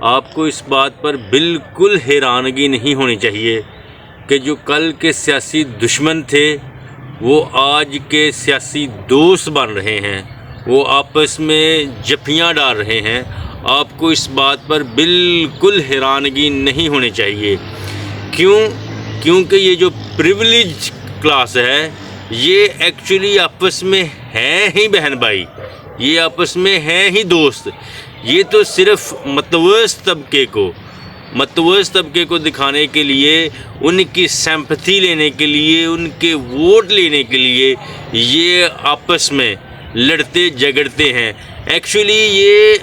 آپ کو اس بات پر بالکل حیرانگی نہیں ہونی چاہیے کہ جو کل کے سیاسی دشمن تھے وہ آج کے سیاسی دوست بن رہے ہیں، وہ آپس میں جفیاں ڈال رہے ہیں۔ آپ کو اس بات پر بالکل حیرانگی نہیں ہونی چاہیے۔ کیونکہ یہ جو پریویلیج کلاس ہے یہ ایکچولی آپس میں ہیں ہی بہن بھائی، یہ آپس میں ہیں ہی دوست۔ یہ تو صرف متوسط طبقے کو دکھانے کے لیے، ان کی سمپتھی لینے کے لیے، ان کے ووٹ لینے کے لیے یہ آپس میں لڑتے جھگڑتے ہیں۔ ایکچولی یہ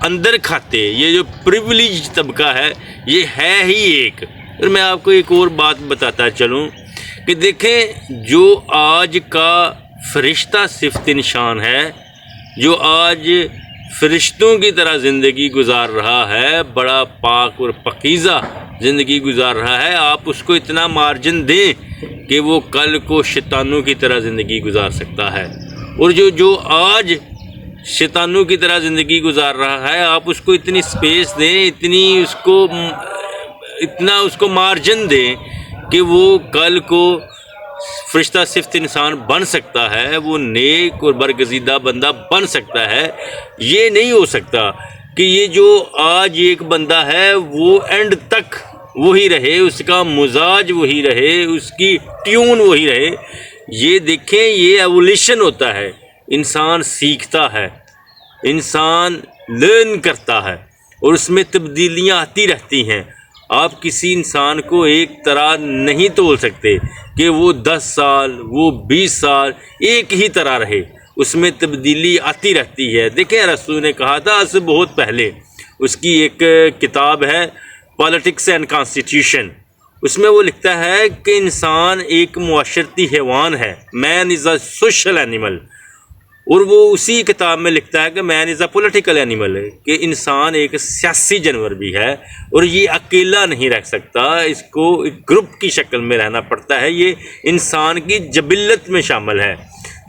اندر کھاتے، یہ جو پریویلیج طبقہ ہے یہ ہے ہی ایک۔ اور میں آپ کو ایک اور بات بتاتا چلوں کہ دیکھیں، جو آج کا فرشتہ صفت انسان ہے، جو آج فرشتوں کی طرح زندگی گزار رہا ہے، بڑا پاک اور پاکیزہ زندگی گزار رہا ہے، آپ اس کو اتنا مارجن دیں کہ وہ کل کو شیطانوں کی طرح زندگی گزار سکتا ہے۔ اور جو آج شیطانوں کی طرح زندگی گزار رہا ہے، آپ اس کو اتنی سپیس دیں، اتنا اس کو مارجن دیں کہ وہ کل کو فرشتہ صفت انسان بن سکتا ہے، وہ نیک اور برگزیدہ بندہ بن سکتا ہے۔ یہ نہیں ہو سکتا کہ یہ جو آج ایک بندہ ہے وہ اینڈ تک وہی رہے، اس کا مزاج وہی رہے، اس کی ٹیون وہی رہے۔ یہ دیکھیں، یہ ایولیشن ہوتا ہے، انسان سیکھتا ہے، انسان لرن کرتا ہے اور اس میں تبدیلیاں آتی رہتی ہیں۔ آپ کسی انسان کو ایک طرح نہیں تول سکتے کہ وہ 10 سال، وہ 20 سال ایک ہی طرح رہے، اس میں تبدیلی آتی رہتی ہے۔ دیکھیں، رسول نے کہا تھا اس سے بہت پہلے، اس کی ایک کتاب ہے پالیٹکس اینڈ کانسٹیٹیوشن، اس میں وہ لکھتا ہے کہ انسان ایک معاشرتی حیوان ہے، مین از اے سوشل اینیمل۔ اور وہ اسی کتاب میں لکھتا ہے کہ مین از اے پولیٹیکل اینیمل، کہ انسان ایک سیاسی جانور بھی ہے اور یہ اکیلا نہیں رہ سکتا، اس کو ایک گروپ کی شکل میں رہنا پڑتا ہے، یہ انسان کی جبلت میں شامل ہے۔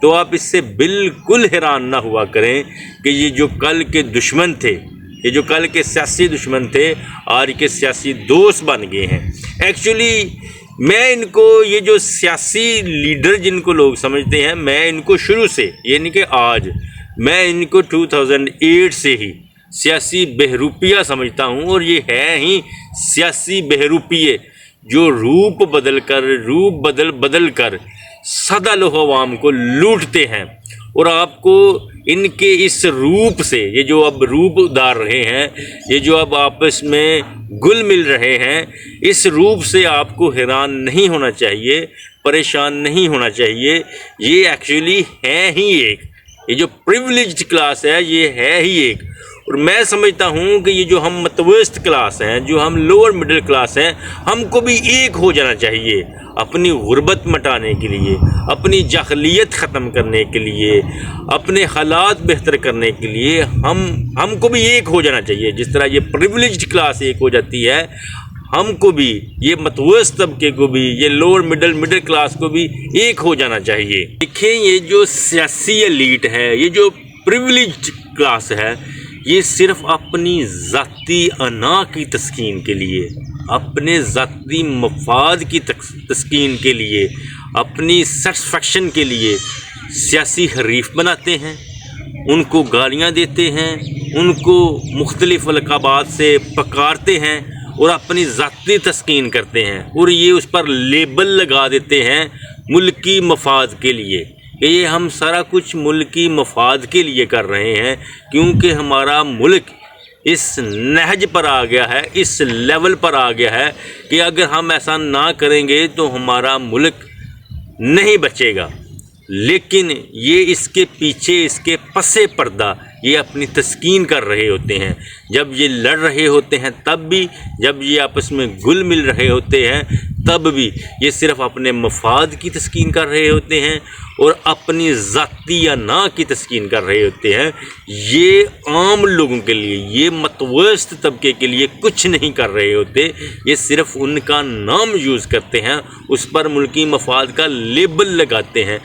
تو آپ اس سے بالکل حیران نہ ہوا کریں کہ یہ جو کل کے دشمن تھے، یہ جو کل کے سیاسی دشمن تھے، آج کے سیاسی دوست بن گئے ہیں۔ ایکچولی میں ان کو، یہ جو سیاسی لیڈر جن کو لوگ سمجھتے ہیں، میں ان کو شروع سے، یعنی کہ آج، میں ان کو 2008 سے ہی سیاسی بہروپیہ سمجھتا ہوں، اور یہ ہے ہی سیاسی بہروپیے جو روپ بدل کر سادہ لوگ عوام کو لوٹتے ہیں۔ اور آپ کو ان کے اس روپ سے، یہ جو اب روپ ادار رہے ہیں، یہ جو اب آپس میں گل مل رہے ہیں، اس روپ سے آپ کو حیران نہیں ہونا چاہیے، پریشان نہیں ہونا چاہیے۔ یہ ایکچولی ہے ہی ایک، یہ جو پریویلیجڈ کلاس ہے یہ ہے ہی ایک۔ اور میں سمجھتا ہوں کہ یہ جو ہم متوسط کلاس ہیں، جو ہم لوور مڈل کلاس ہیں، ہم کو بھی ایک ہو جانا چاہیے، اپنی غربت مٹانے کے لیے، اپنی جاہلیت ختم کرنے کے لیے، اپنے حالات بہتر کرنے کے لیے ہم کو بھی ایک ہو جانا چاہیے۔ جس طرح یہ پریویلیجڈ کلاس ایک ہو جاتی ہے، ہم کو بھی، یہ متوسط طبقے کو بھی، یہ لوور مڈل کلاس کو بھی ایک ہو جانا چاہیے۔ دیکھیں، یہ جو سیاسی ایلیٹ ہے، یہ جو پریویلیجڈ کلاس ہے، یہ صرف اپنی ذاتی انا کی تسکین کے لیے، اپنے ذاتی مفاد کی تسکین کے لیے، اپنی سیٹسفیکشن کے لیے سیاسی حریف بناتے ہیں، ان کو گالیاں دیتے ہیں، ان کو مختلف القابات سے پکارتے ہیں اور اپنی ذاتی تسکین کرتے ہیں، اور یہ اس پر لیبل لگا دیتے ہیں ملکی مفاد کے لیے، کہ یہ ہم سارا کچھ ملکی مفاد کے لیے کر رہے ہیں، کیونکہ ہمارا ملک اس نہج پر آ گیا ہے، اس لیول پر آ گیا ہے کہ اگر ہم ایسا نہ کریں گے تو ہمارا ملک نہیں بچے گا۔ لیکن یہ اس کے پیچھے، اس کے پس پردہ یہ اپنی تسکین کر رہے ہوتے ہیں، جب یہ لڑ رہے ہوتے ہیں تب بھی، جب یہ آپس میں گل مل رہے ہوتے ہیں تب بھی، یہ صرف اپنے مفاد کی تسکین کر رہے ہوتے ہیں اور اپنی ذاتی یا نا کی تسکین کر رہے ہوتے ہیں۔ یہ عام لوگوں کے لیے، یہ متوسط طبقے کے لیے کچھ نہیں کر رہے ہوتے، یہ صرف ان کا نام یوز کرتے ہیں، اس پر ملکی مفاد کا لیبل لگاتے ہیں۔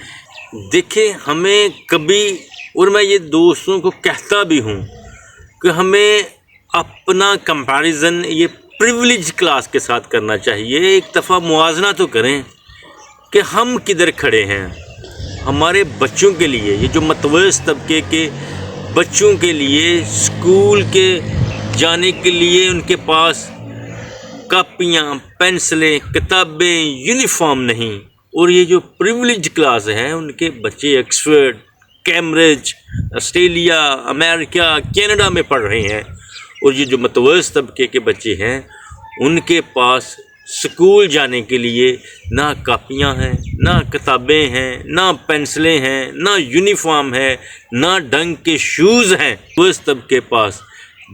دیکھیں، ہمیں کبھی، اور میں یہ دوستوں کو کہتا بھی ہوں کہ ہمیں اپنا کمپیریزن یہ پریویلیج کلاس کے ساتھ کرنا چاہیے. ایک دفعہ موازنہ تو کریں کہ ہم کدھر کھڑے ہیں. ہمارے بچوں کے لیے، یہ جو متوسط طبقے کے بچوں کے لیے اسکول کے جانے کے لیے ان کے پاس کاپیاں، پینسلیں، کتابیں، یونیفارم نہیں، اور یہ جو پریویلیج کلاس ہیں ان کے بچے آکسفورڈ، کیمبرج، آسٹریلیا، امریکہ، کینیڈا میں پڑھ رہے ہیں، اور یہ جو متوسط طبقے کے بچے ہیں ان کے پاس اسکول جانے کے لیے نہ کاپیاں ہیں، نہ کتابیں ہیں، نہ پینسلیں ہیں، نہ یونیفارم ہے، نہ ڈھنگ کے شوز ہیں. متوسط طبقے کے پاس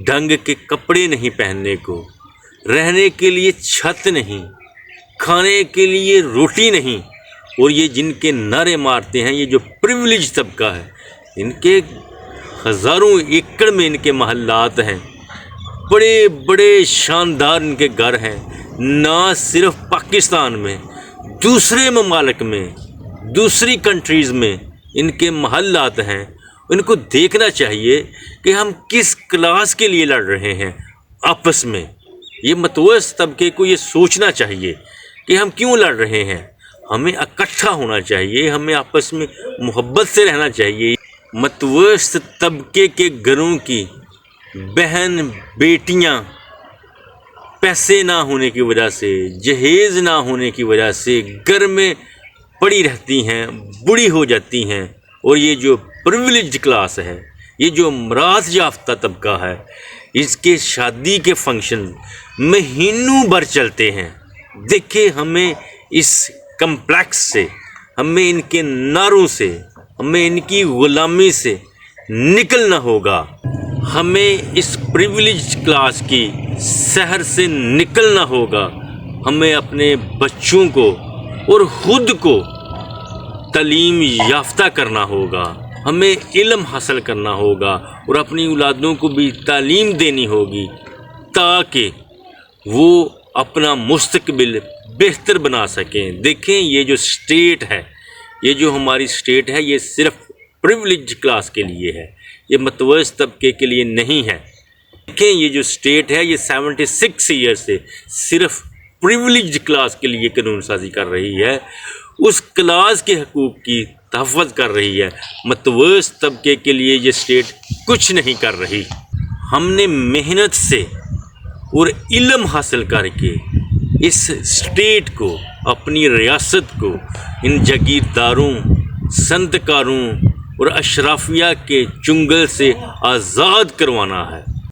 ڈھنگ کے کپڑے نہیں پہننے کو، رہنے کے لیے چھت نہیں، کھانے کے لیے روٹی نہیں. اور یہ جن کے نعرے مارتے ہیں، یہ جو پریویلیج طبقہ ہے، ان کے ہزاروں ایکڑ میں ان کے محلات ہیں، بڑے بڑے شاندار ان کے گھر ہیں. نہ صرف پاکستان میں، دوسرے ممالک میں، دوسری کنٹریز میں ان کے محلات ہیں. ان کو دیکھنا چاہیے کہ ہم کس کلاس کے لیے لڑ رہے ہیں آپس میں. یہ متوسط طبقے کو یہ سوچنا چاہیے کہ ہم کیوں لڑ رہے ہیں. ہمیں اکٹھا ہونا چاہیے، ہمیں آپس میں محبت سے رہنا چاہیے. متوسط طبقے کے گھروں کی بہن بیٹیاں پیسے نہ ہونے کی وجہ سے، جہیز نہ ہونے کی وجہ سے گھر میں پڑی رہتی ہیں، بوڑھی ہو جاتی ہیں. اور یہ جو پریویلیج کلاس ہے، یہ جو میراث یافتہ طبقہ ہے، اس کے شادی کے فنکشن مہینوں بھر چلتے ہیں. دیکھیں، ہمیں اس کمپلیکس سے، ہمیں ان کے نعروں سے، ہمیں ان کی غلامی سے نکلنا ہوگا. ہمیں اس پریویلیج کلاس کی سحر سے نکلنا ہوگا. ہمیں اپنے بچوں کو اور خود کو تعلیم یافتہ کرنا ہوگا، ہمیں علم حاصل کرنا ہوگا، اور اپنی اولادوں کو بھی تعلیم دینی ہوگی تاکہ وہ اپنا مستقبل بہتر بنا سکیں. دیکھیں، یہ جو اسٹیٹ ہے، یہ جو ہماری اسٹیٹ ہے، یہ صرف پریویلیج کلاس کے لیے ہے، یہ متوسط طبقے کے لیے نہیں ہے. دیکھیں، یہ جو اسٹیٹ ہے، یہ 76 ایئر سے صرف پریویلیج کلاس کے لیے قانون سازی کر رہی ہے، اس کلاس کے حقوق کی تحفظ کر رہی ہے. متوسط طبقے کے لیے یہ اسٹیٹ کچھ نہیں کر رہی. ہم نے محنت سے اور علم حاصل کر کے اس اسٹیٹ کو، اپنی ریاست کو، ان جاگیرداروں، صنعت کاروں اور اشرافیہ کے چنگل سے آزاد کروانا ہے.